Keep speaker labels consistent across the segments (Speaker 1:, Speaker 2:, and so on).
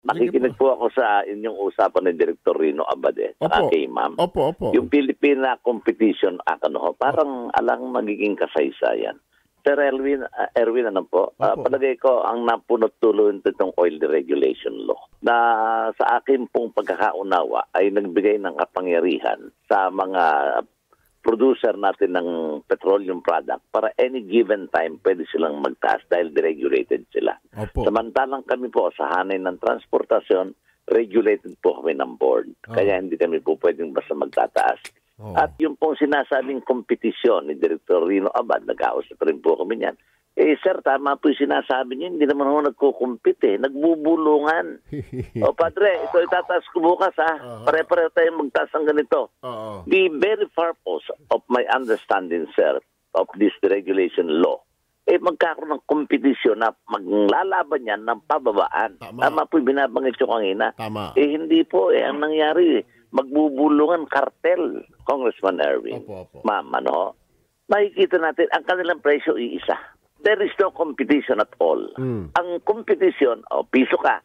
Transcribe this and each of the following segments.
Speaker 1: Makikinig po ako sa inyong usapan ni Director Rino Abad saka kay Ma'am.
Speaker 2: Opo.
Speaker 1: Yung Pilipina competition, parang alang magiging kasaysayan. Sir Erwin, ano po, palagay ko ang napunot tuloy itong oil deregulation law na sa akin pong pagkakaunawa ay nagbigay ng kapangyarihan sa mga producer natin ng petroleum product para any given time pwede silang magtaas dahil deregulated sila. Samantalang kami po sa hanay ng transportasyon, regulated po kami ng board. Kaya hindi kami po pwedeng basta magtataas. At yung pong sinasabing kompetisyon ni Director Rino Abad, nag-ausap rin po kami niyan. Sir, tama po yung sinasabi niyo, hindi naman ako nagkukumpit nagbubulungan. Padre, ito itataas ko bukas Pare-pareho tayong magtaas ng ganito. The very purpose of my understanding, sir, of this deregulation law, magkakaroon ng kompetisyon na maglalaban yan ng pababaan. Tama po yung binabanggit yung kanina. Hindi po, ang nangyari, magbubulungan kartel, Congressman Erwin. Ma'am, makikita natin, ang kanilang presyo iisa. There is no competition at all. Ang competition, piso ka,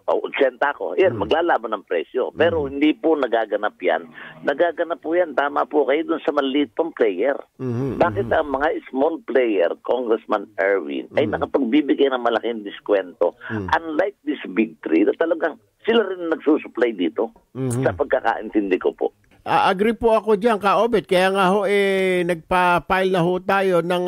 Speaker 1: 80 ko, yan, maglalaban ng presyo. Pero hindi po nagaganap yan. Nagaganap po yan, tama po kayo dun sa maliit pong player. Bakit ang mga small player, Congressman Erwin, ay nakapagbibigay ng malaking diskwento? Unlike this big three, na talagang sila rin nagsusupply dito sa pagkakaintindi ko po.
Speaker 2: Agree po ako dyan, Ka-Obet. Kaya nga nagpa-file na tayo ng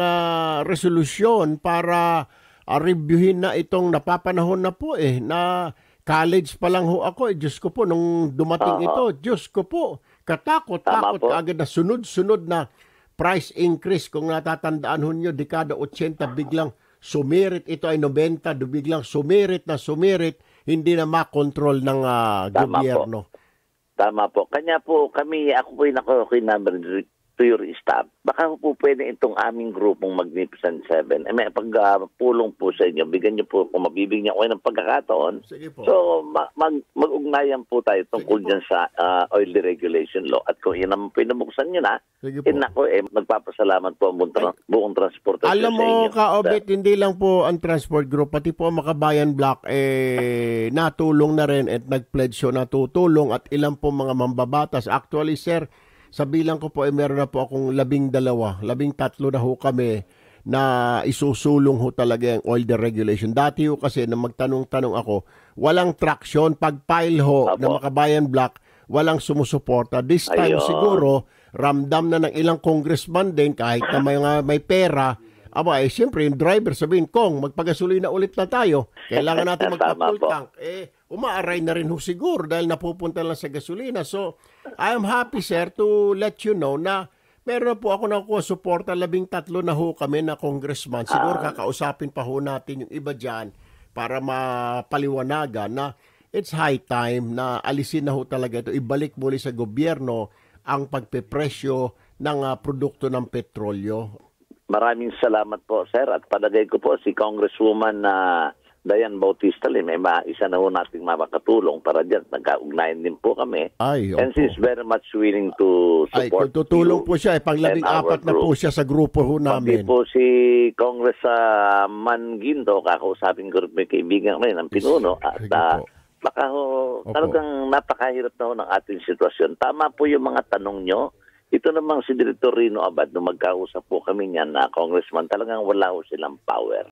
Speaker 2: resolusyon para reviewin na itong napapanahon na po na college pa lang ako. Diyos ko po, nung dumating ito, Diyos ko po, katakot-takot agad na sunod-sunod na price increase. Kung natatandaan nyo, dekada 80, biglang sumirit. Ito ay 90, biglang sumirit, hindi na makontrol ng gobyerno.
Speaker 1: Tama po. Kanya po kami, ako po yung number to your staff. Baka po pwede itong aming grupong Magnificent Seven. May pagpulong po sa inyo. Bigyan niyo po, kung mabibigyan niyo ng pagkakataon. So, mag-ugnayan po tayo tungkol dyan sa oil deregulation law. At kung yan naman pinabuksan nyo na, magpapasalamat po ang buong transportasyon sa inyo.
Speaker 2: Alam mo, Ka-Obet, hindi lang po ang transport group, pati po ang Makabayan Block, natulong na rin at nag-pledge na tutulong at ilang po mga mambabatas. Actually, sir, sa bilang ko po meron na po akong 13 na kami na isusulong talaga yung oil deregulation. Dati kasi na magtanong-tanong ako, walang traction. Pag-file ng Makabayan Block, walang sumusuporta. This time siguro, ramdam na ng ilang congressman din, kahit na may pera, siyempre yung driver sabihin, Kong, magpagasolina ulit na tayo. Kailangan natin magpa-full tank. Umaaray na rin siguro dahil napupunta lang sa gasolina. So, I am happy, sir, to let you know na meron na po ako nakuha suporta, 13 na kami na congressman. Siguro kakausapin pa natin yung iba dyan para mapaliwanagan na it's high time na alisin na talaga ito. Ibalik muli sa gobyerno ang pagpepresyo ng produkto ng petrolyo.
Speaker 1: Maraming salamat po, sir. At palagay ko po si Congresswoman Diane Bautista may isa na nating makakatulong para dyan. Nagkaugnayan din po kami. And she's very much willing to support
Speaker 2: tutulong po siya. Pang-14 na po siya sa grupo namin.
Speaker 1: Pati po si Congressman Guindo, kakausapin ko rin may kaibigan ko ng pinuno. At baka talagang napakahirap na ng ating sitwasyon. Tama po yung mga tanong nyo. Ito namang si Director Rino Abad, nung magkausap po kami niyan na congressman, talagang wala silang power.